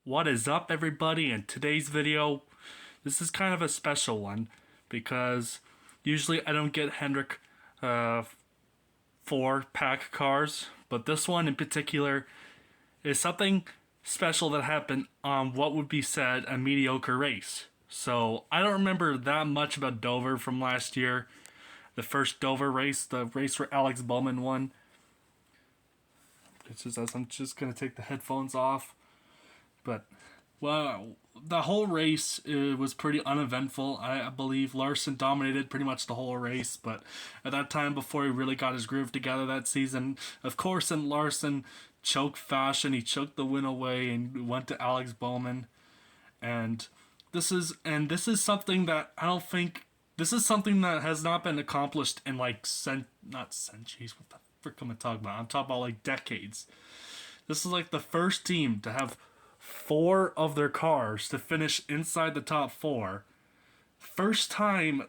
What is up, everybody? In today's video, this is kind of a special one because usually I don't get Hendrick 4-pack cars, but this one in particular is something special that happened on what would be said a mediocre race. So I don't remember that much about Dover from last year, the first Dover race, the race where Alex Bowman won. It's just as I'm just gonna take the headphones off. But, well, the whole race was pretty uneventful. I believe Larson dominated pretty much the whole race, but at that time, before he really got his groove together that season, of course, in Larson choke fashion, he choked the win away and went to Alex Bowman. And this is something that I don't think, this is something that has not been accomplished in not centuries, what the frick am I talking about? I'm talking about like decades. This is like the first team to have 4 of their cars to finish inside the top 4. First time,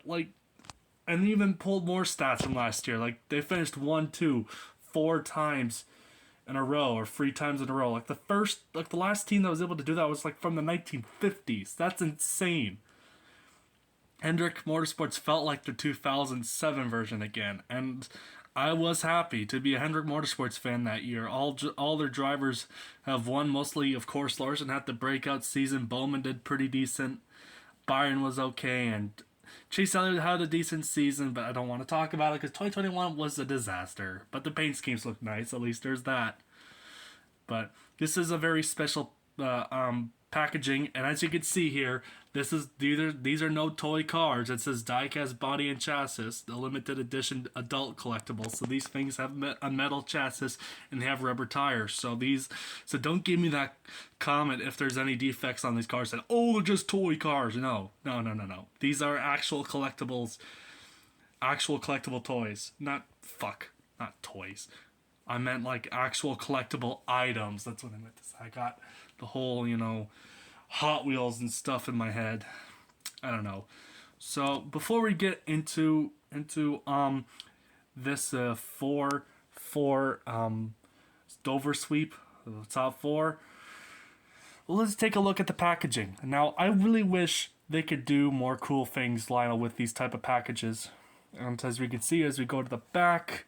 and even pulled more stats from last year. Like, they finished 1, 2, 4 times in a row, or 3 times in a row. The last team that was able to do that was from the 1950s. That's insane. Hendrick Motorsports felt like the 2007 version again, and I was happy to be a Hendrick Motorsports fan that year. All their drivers have won. Mostly, of course, Larson had the breakout season. Bowman did pretty decent. Byron was okay, and Chase Elliott had a decent season, but I don't want to talk about it because 2021 was a disaster. But the paint schemes look nice. At least there's that. But this is a very special packaging, and as you can see here, these are no toy cars. It says Diecast body and chassis, the limited edition adult collectible. So these things have a metal chassis and they have rubber tires. So don't give me that comment if there's any defects on these cars that they're just toy cars. No. These are actual collectibles, actual collectible toys. Not toys. I meant actual collectible items. That's what I meant to say. I got the whole, Hot Wheels and stuff in my head. I don't know. So before we get into this 4 Dover sweep, the top 4, let's take a look at the packaging. Now, I really wish they could do more cool things, Lionel, with these type of packages. And as we can see, as we go to the back,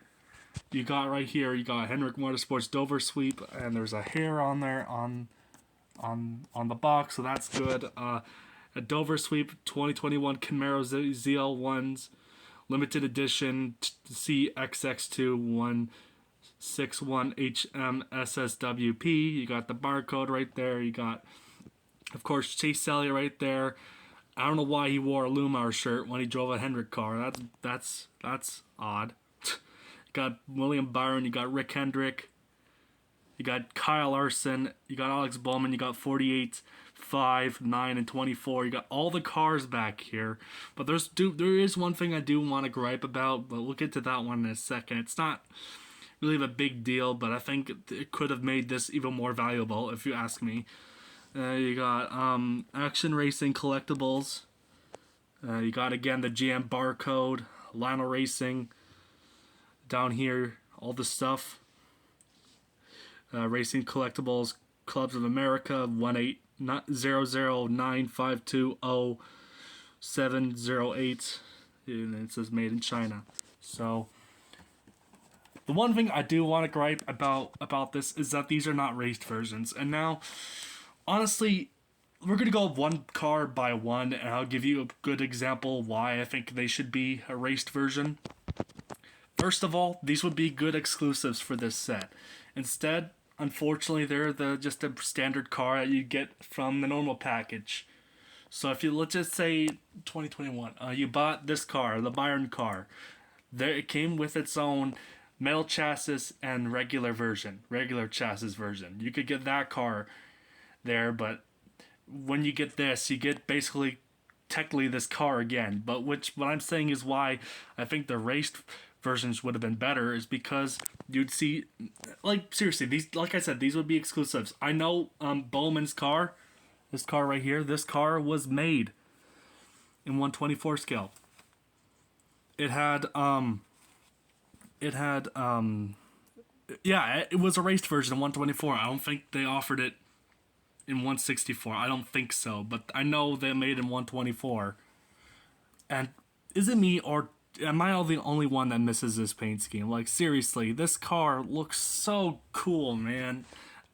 you got right here, you got Hendrick Motorsports Dover sweep, and there's a hair on there on the box, so that's good. A Dover sweep 2021 Camaro ZL1s limited edition CXX2 161 HM SSWP. You got the barcode right there. You got, of course, Chase Elliott right there. I don't know why he wore a Lumar shirt when he drove a Hendrick car. That's odd. You got William Byron. You got Rick Hendrick. You got Kyle Larson, you got Alex Bowman, you got 48, 5, 9, and 24. You got all the cars back here. But there is one thing I do want to gripe about, but we'll get to that one in a second. It's not really a big deal, but I think it could have made this even more valuable, if you ask me. You got Action Racing Collectibles. You got, again, the GM barcode, Lionel Racing. Down here, all the stuff. Racing Collectibles, Clubs of America, 18095200708, and it says made in China. So, the one thing I do want to gripe about this is that these are not raced versions. And now, honestly, we're going to go one car by one, and I'll give you a good example why I think they should be a raced version. First of all, these would be good exclusives for this set. Instead, unfortunately, they're just a standard car that you get from the normal package. So if you, let's just say 2021, you bought this car, the Byron car. It came with its own metal chassis and regular chassis version. You could get that car there, but when you get this, you get basically technically this car again. But what I'm saying is why I think the raced versions would have been better is because you'd see, seriously, these, like I said, these would be exclusives. I know Bowman's car, this car right here, this car was made in 1/24 scale. It had it was a raced version of 1/24. I don't think they offered it in 164. I don't think so, but I know they made in 124. And is it me, or am I the only one that misses this paint scheme? Like, seriously, this car looks so cool, man.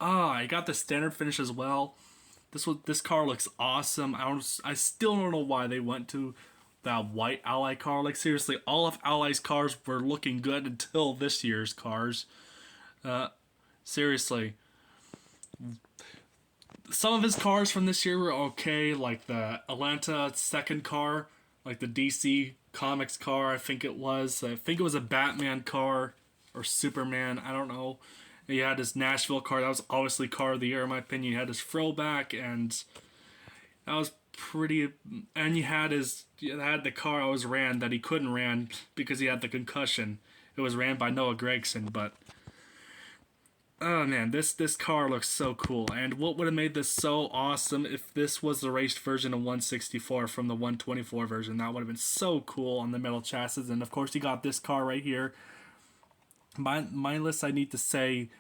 I got the standard finish as well. This car looks awesome. I still don't know why they went to that white Ally car. Like, seriously, all of Ally's cars were looking good until this year's cars. Seriously. Some of his cars from this year were okay, like the Atlanta second car, like the DC Comics car, I think it was. I think it was a Batman car or Superman, I don't know. He had his Nashville car, that was obviously car of the year in my opinion. He had his throwback, and that was pretty. And he had the car always ran that he couldn't ran because he had the concussion. It was ran by Noah Gragson, but oh man, this car looks so cool. And what would have made this so awesome if this was the raced version of 164 from the 124 version? That would have been so cool on the metal chassis. And of course, you got this car right here. Mindless, I need to say,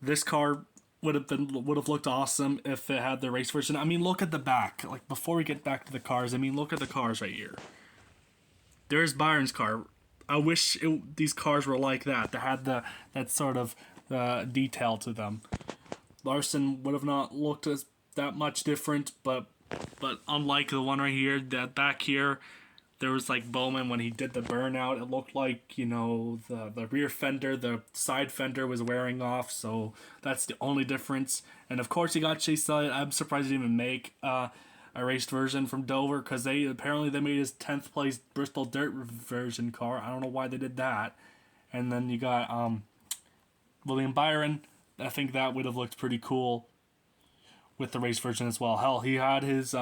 this car would have looked awesome if it had the race version. I mean, look at the back. Like, before we get back to the cars, I mean, look at the cars right here. There's Byron's car. I wish these cars were like that. They had that sort of detail to them. Larson would have not looked that much different, but unlike the one right here, that back here, there was like Bowman when he did the burnout. It looked like, you know, the rear fender, the side fender was wearing off. So that's the only difference. And of course, you got Chase Elliott. I'm surprised he didn't even make a raced version from Dover, because they made his 10th place Bristol Dirt version car. I don't know why they did that. And then you got William Byron. I think that would have looked pretty cool with the race version as well. Hell, he had his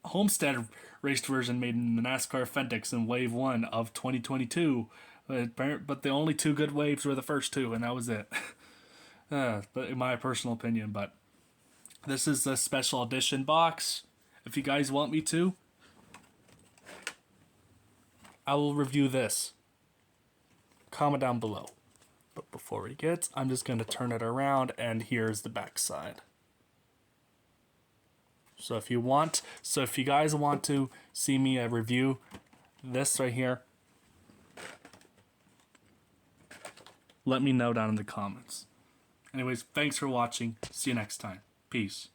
Homestead raced version made in the NASCAR Fendix in Wave 1 of 2022. But the only two good waves were the first two, and that was it. But in my personal opinion, but this is a special edition box. If you guys want me to, I will review this. Comment down below. But before we get, I'm just going to turn it around, and here's the back side. So if you guys want to see me review this right here, let me know down in the comments. Anyways, thanks for watching. See you next time. Peace.